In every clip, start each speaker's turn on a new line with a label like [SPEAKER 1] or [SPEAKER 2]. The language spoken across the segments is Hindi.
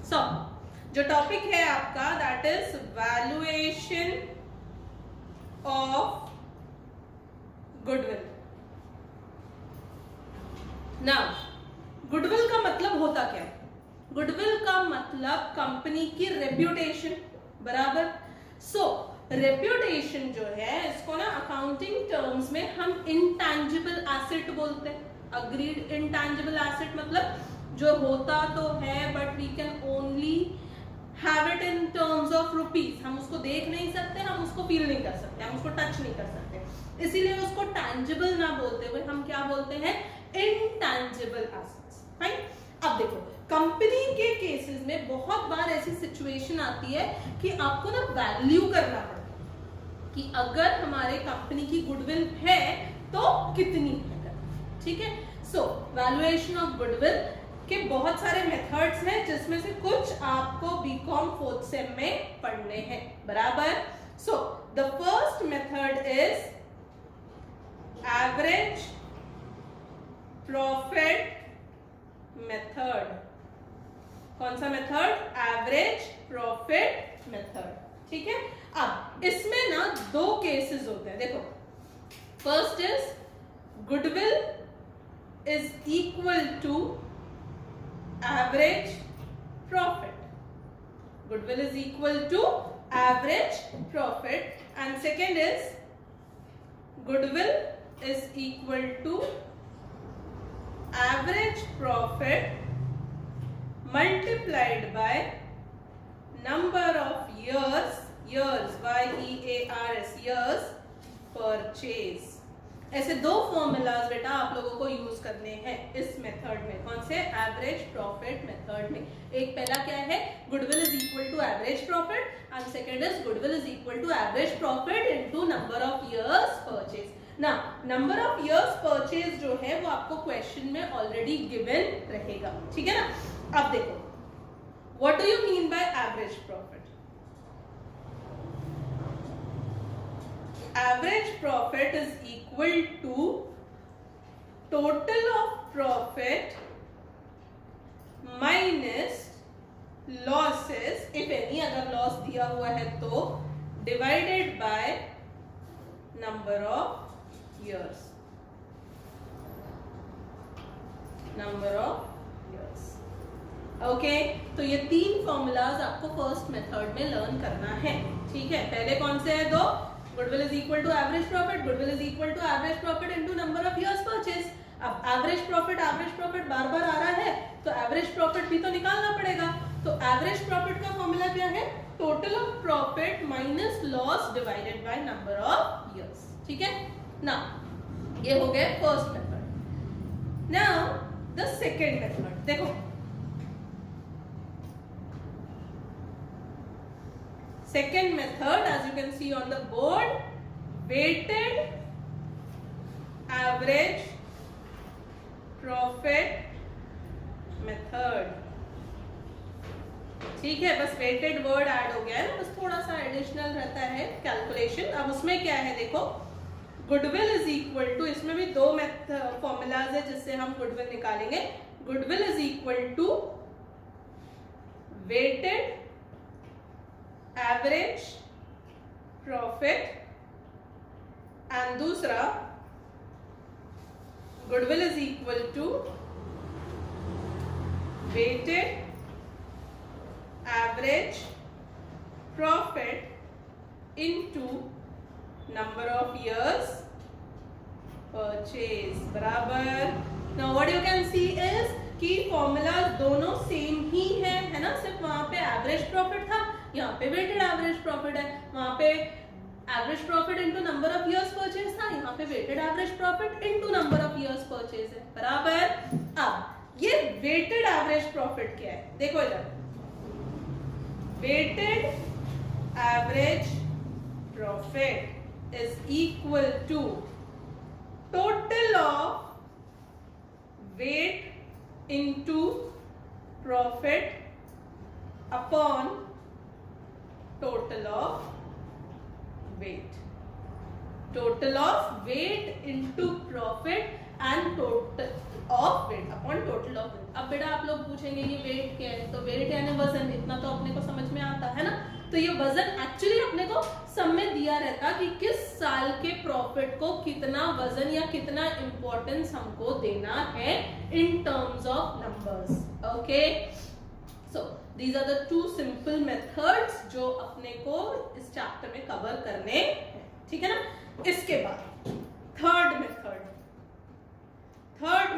[SPEAKER 1] सो जो टॉपिक है आपका that is valuation of goodwill. Now goodwill का मतलब होता क्या है? गुडविल का मतलब कंपनी की रेप्यूटेशन, बराबर। सो रेप्यूटेशन जो है इसको ना अकाउंटिंग टर्म्स में हम इंटैंजिबल एसेट बोलते हैं। अग्रीड, इंटैंजिबल एसेट मतलब जो होता तो है but we can only have it in terms of rupees. हम उसको देख नहीं सकते, हम उसको फील नहीं कर सकते, हम उसको टच नहीं कर सकते, इसीलिए उसको टैंजिबल ना बोलते हुए हम क्या बोलते हैं? Intangible assets. फाइन। अब देखो कंपनी के केसेस में बहुत बार ऐसी सिचुएशन आती है कि आपको ना वैल्यू करना पड़ता है कि अगर हमारे कंपनी की गुडविल है तो कितनी है, ठीक है। सो वैल्यूएशन ऑफ गुडविल के बहुत सारे मेथड्स हैं जिसमें से कुछ आपको बीकॉम 4th सेम में पढ़ने हैं, बराबर। So the first method is average profit method. कौन सा मेथड? एवरेज प्रॉफिट मेथड, ठीक है। अब इसमें ना दो केसेस होते हैं, देखो। First is goodwill is equal to average profit. Goodwill is equal to average profit and second is goodwill is equal to average profit multiplied by number of years, YEARS, years purchase। ऐसे दो फॉर्मूलाज बेटा आप लोगों को यूज करने हैं इस मेथड में। कौन से? एवरेज प्रॉफिट मेथड में। एक पहला क्या है? Goodwill is equal to average profit and second is goodwill is equal to average profit into number of years purchase. ना नंबर ऑफ इयर्स परचेज जो है वो आपको क्वेश्चन में ऑलरेडी गिवन रहेगा, ठीक है ना। अब देखो what do you mean by average profit? Average profit is equal to total of profit minus losses, if any, अगर लॉस दिया हुआ है तो, divided by number of years, number of years। Okay, तो ये तीन फॉर्मूलाज आपको फर्स्ट मेथड में लर्न करना है, ठीक है। पहले कौन से है? दो। Goodwill is equal to average profit, goodwill is equal to average profit into number of years purchase. अब एवरेज प्रॉफिट बार बार आ रहा है तो एवरेज प्रॉफिट भी तो निकालना पड़ेगा। तो एवरेज प्रॉफिट का फॉर्मूला क्या है? Total of profit minus loss divided by number of years, ठीक है ना। ये हो गया first method. Now the second method देखो। Second method as you can see on the board, weighted average profit method, ठीक है। बस वेटेड वर्ड ऐड हो गया है ना, बस थोड़ा सा एडिशनल रहता है कैलकुलेशन। अब उसमें क्या है देखो, गुडविल इज इक्वल टू, इसमें भी दो फॉर्मूलाज है जिससे हम गुडविल निकालेंगे। Goodwill is equal to weighted average profit and दूसरा goodwill is equal to weighted average profit into number of years purchase, बराबर। Now what you can see is कि फॉर्मूला दोनों सेम ही है ना। सिर्फ वहां पे एवरेज प्रॉफिट था, यहाँ पे वेटेड एवरेज प्रॉफिट है। वहां पे average profit into number of years purchase था, यहाँ पे weighted average profit into number of years purchase है, बराबर। अब ये वेटेड एवरेज प्रॉफिट क्या है? देखो इधर, weighted average profit is equal to total of weight into profit upon total of weight. Total of weight into profit and total of weight upon total of weight. अब बेटा आप लोग पूछेंगे ये वेट क्या है, तो वेट यानी वजन, इतना तो अपने को समझ में आता है ना। तो ये वजन एक्चुअली अपने को सब में दिया रहता कि किस साल के प्रॉफिट को कितना वजन या कितना इंपॉर्टेंस हमको देना है in terms of numbers. Okay, so these are the two simple methods जो अपने को इस चैप्टर में कवर करने हैं, ठीक है ना। इसके बाद third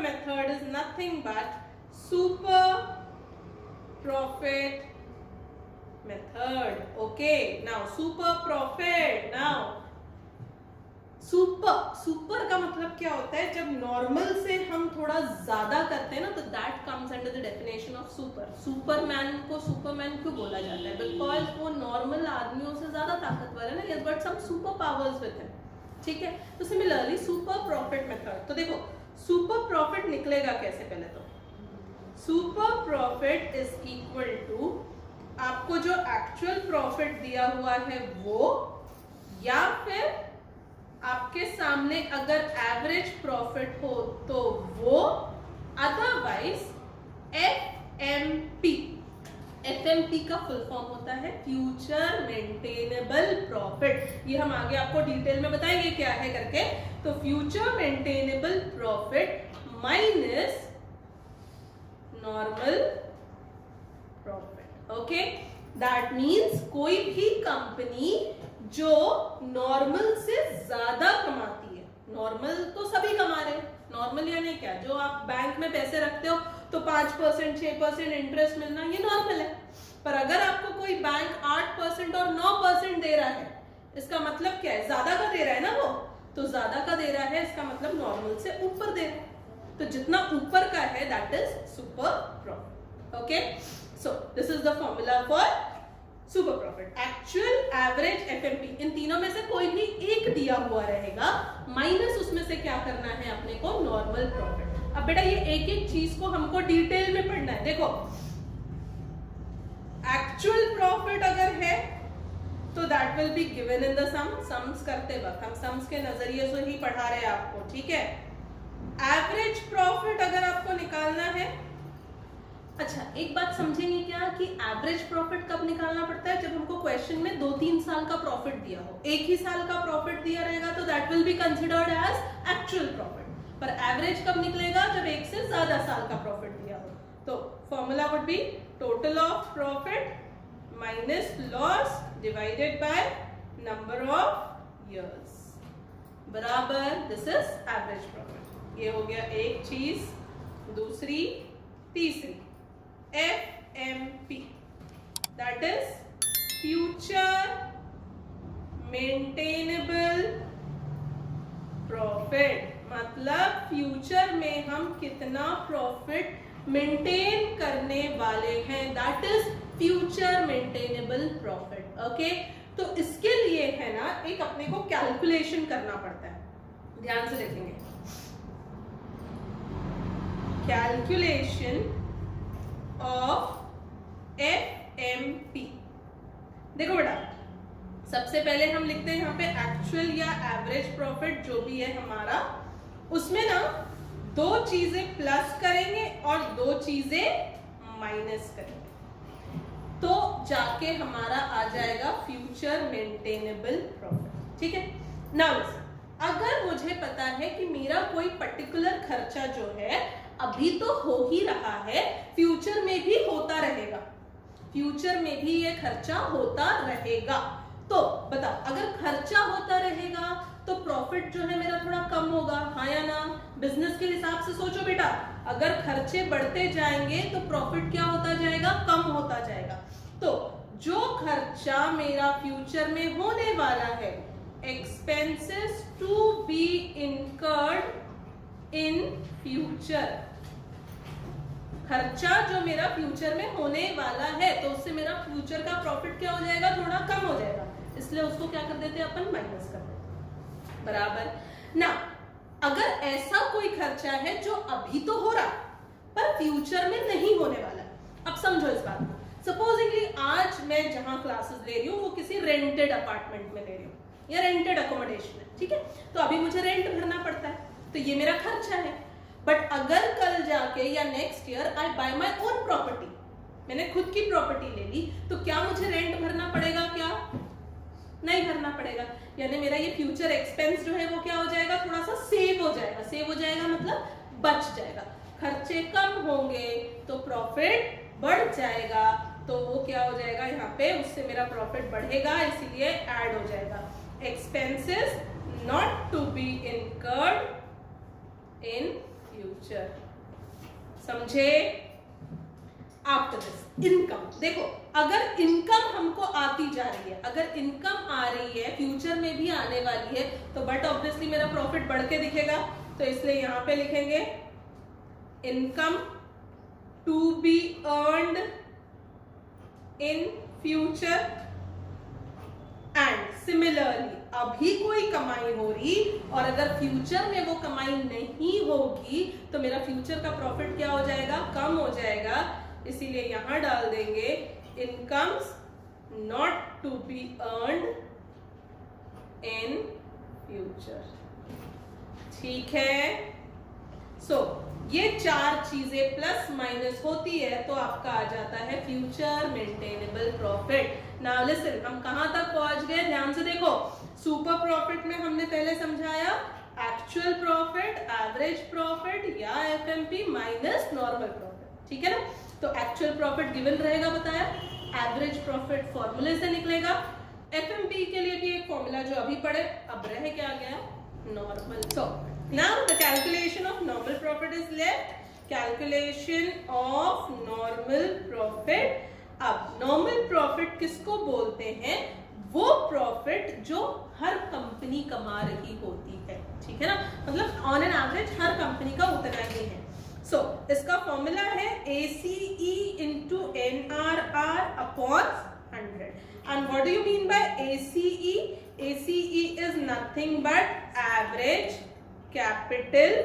[SPEAKER 1] method is nothing but super profit method. Okay, now super profit. Now super का मतलब क्या होता है, जब नॉर्मल से हम थोड़ा ज्यादा करते हैं ना, तो that comes under the definition of super. Superman को सुपरमैन क्यों बोला जाता है, बिकॉज वो नॉर्मल आदमियों से ज्यादा ताकतवर है ना, yes, but some super powers with him, ठीक है। तो सिमिलरली सुपर प्रॉफिट मेथड, तो देखो सुपर प्रॉफिट निकलेगा कैसे, पहले तो super profit is equal to आपको जो एक्चुअल प्रॉफिट दिया हुआ है वो, या फिर आपके सामने अगर एवरेज प्रॉफिट हो तो वो, अदरवाइज एफएमपी। एफएमपी का फुल फॉर्म होता है फ्यूचर मेंटेनेबल प्रॉफिट। ये हम आगे आपको डिटेल में बताएंगे क्या है करके। तो future maintainable profit minus normal profit. Okay, that means कोई भी कंपनी जो नॉर्मल से ज्यादा कमाती है, नॉर्मल तो सभी कमा रहे हैं, नॉर्मल यानी क्या, जो आप बैंक में पैसे रखते हो तो 5% 6% इंटरेस्ट मिलना ये नॉर्मल है। पर अगर आपको कोई बैंक 8% और 9% दे रहा है, इसका मतलब क्या है, ज्यादा का दे रहा है ना वो, तो ज्यादा का दे रहा है इसका मतलब नॉर्मल से ऊपर दे रहा है। तो जितना ऊपर का है that is super profit. Okay, so this is the formula for super profit, actual, average, FMP। इन तीनों में से कोई भी एक दिया हुआ रहेगा, माइनस उसमें से क्या करना है अपने को, नॉर्मल प्रॉफिट। अब बेटा ये एक एक चीज को हमको डिटेल में पढ़ना है। देखो एक्चुअल प्रॉफिट अगर है तो that will be given in the sum. Sums करते वक्त हम सम्स के नजरिए से ही पढ़ा रहे हैं आपको, ठीक है। एवरेज प्रॉफिट अगर आपको निकालना है, अच्छा एक बात समझेंगे क्या कि एवरेज प्रॉफिट कब निकालना पड़ता है, जब हमको क्वेश्चन में 2-3 साल का प्रॉफिट दिया हो। एक ही साल का प्रॉफिट दिया रहेगा तो that will be considered as actual profit. पर एवरेज कब निकलेगा, जब एक से ज्यादा साल का प्रॉफिट दिया हो। तो formula would be total of profit minus loss divided by number of years बराबर दिस इज एवरेज प्रॉफिट। ये हो गया एक चीज। दूसरी, तीसरी FMP, that is future maintainable profit। मतलब फ्यूचर में हम कितना प्रॉफिट मेंटेन करने वाले हैं, that is future maintainable profit. Okay, तो इसके लिए है ना एक अपने को कैलकुलेशन करना पड़ता है, ध्यान से देखेंगे। Calculation of FMP। देखो बेटा सबसे पहले हम लिखते हैं यहाँ पे एक्चुअल या एवरेज प्रॉफिट जो भी है हमारा, उसमें ना 2 चीजें प्लस करेंगे और 2 चीजें माइनस करेंगे, तो जाके हमारा आ जाएगा फ्यूचर मेंटेनेबल प्रॉफिट। ठीक है, नाउ अगर मुझे पता है कि मेरा कोई पर्टिकुलर खर्चा जो है अभी तो हो ही रहा है, फ्यूचर में भी होता रहेगा, फ्यूचर में भी ये खर्चा होता रहेगा, तो बताओ अगर खर्चा होता रहेगा तो प्रॉफिट जो है मेरा थोड़ा कम होगा, हाँ या ना। बिजनेस के हिसाब से सोचो बेटा, अगर खर्चे बढ़ते जाएंगे तो प्रॉफिट क्या होता जाएगा, कम होता जाएगा। तो जो खर्चा मेरा फ्यूचर में होने वाला है, expenses to be incurred in future, खर्चा जो मेरा फ्यूचर में होने वाला है तो उससे मेरा फ्यूचर का प्रॉफिट क्या हो जाएगा, थोड़ा कम हो जाएगा, इसलिए उसको क्या कर देते हैं अपन, माइनस कर देते, बराबर ना। अगर ऐसा कोई खर्चा है जो अभी तो हो रहा पर फ्यूचर में नहीं होने वाला, अब समझो इस बात को। सपोजिंगली आज मैं जहां क्लासेस ले रही हूँ वो किसी रेंटेड अपार्टमेंट में ले रही हूँ या रेंटेड अकोमोडेशन है, ठीक है, तो अभी मुझे रेंट भरना पड़ता है, तो ये मेरा खर्चा है। बट अगर कल जाके या next year I buy my own property, मैंने खुद की प्रॉपर्टी ले ली, तो क्या मुझे रेंट भरना पड़ेगा? क्या नहीं भरना पड़ेगा। यानी मेरा ये फ्यूचर एक्सपेंस जो है वो क्या हो जाएगा, थोड़ा सा सेव हो जाएगा। सेव हो जाएगा मतलब बच जाएगा। खर्चे कम होंगे तो प्रॉफिट बढ़ जाएगा, तो वो क्या हो जाएगा यहाँ पे, उससे मेरा प्रॉफिट बढ़ेगा, इसीलिए ऐड हो जाएगा। Expenses not to be incurred in future, समझे? आफ्टर दिस इनकम, देखो अगर इनकम हमको आती जा रही है, अगर इनकम आ रही है, फ्यूचर में भी आने वाली है, तो बट ऑब्वियसली मेरा प्रॉफिट बढ़ के दिखेगा, तो इसलिए यहां पे लिखेंगे income to be earned in future. And similarly अभी कोई कमाई हो रही और अगर फ्यूचर में वो कमाई नहीं होगी तो मेरा फ्यूचर का प्रॉफिट क्या हो जाएगा, कम हो जाएगा, इसीलिए यहां डाल देंगे incomes not to be earned in future. ठीक है, सो ये चार चीजें प्लस माइनस होती है तो आपका आ जाता है future maintainable profit. Now listen, हम कहां तक पहुंच गए, ध्यान से देखो। सुपर प्रॉफिट में हमने पहले समझाया एक्चुअल प्रॉफिट, एवरेज प्रॉफिट या एफएमपी माइनस नॉर्मल प्रॉफिट, ठीक है ना। तो एक्चुअल प्रॉफिट गिवन रहेगा बताया, एवरेज प्रॉफिट फॉर्मूले से निकलेगा, एफएमपी के लिए भी एक फॉर्मूला जो अभी पढ़े, अब रह क्या गया, normal. So now the calculation of normal profit is left, calculation of normal profit. अब नॉर्मल प्रॉफिट किसको बोलते हैं, वो प्रॉफिट जो हर कंपनी कमा रही होती है, ठीक है ना, मतलब on an average her company का उतना ही है। सो इसका फॉर्मूला है ACE into NRR upon 100. And what do you mean by ACE? ACE is nothing but average capital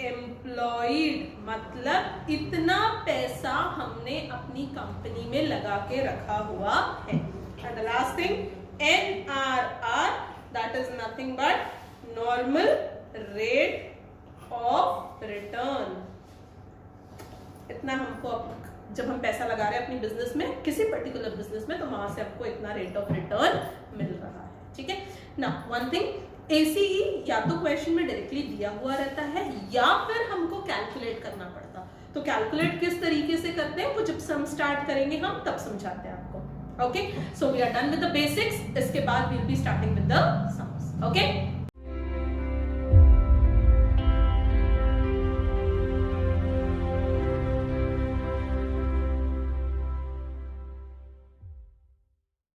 [SPEAKER 1] employed, मतलब इतना पैसा हमने अपनी कंपनी में लगा के रखा हुआ है। And the last thing NRR, that is nothing but normal rate of return. इतना हमको जब हम पैसा लगा रहे हैं अपनी बिजनेस में, किसी पर्टिकुलर बिजनेस में, तो वहां से आपको इतना रेट ऑफ रिटर्न मिल रहा है, ठीक है ना। वन थिंग, ACE या तो क्वेश्चन में डायरेक्टली दिया हुआ रहता है या फिर हमको कैलकुलेट करना पड़ता। तो कैलकुलेट किस तरीके से करते हैं वो जब सम स्टार्ट करेंगे हम तब समझाते हैं आपको। Okay, so we are done with the basics, इसके बाद we will be starting with the sums. Okay.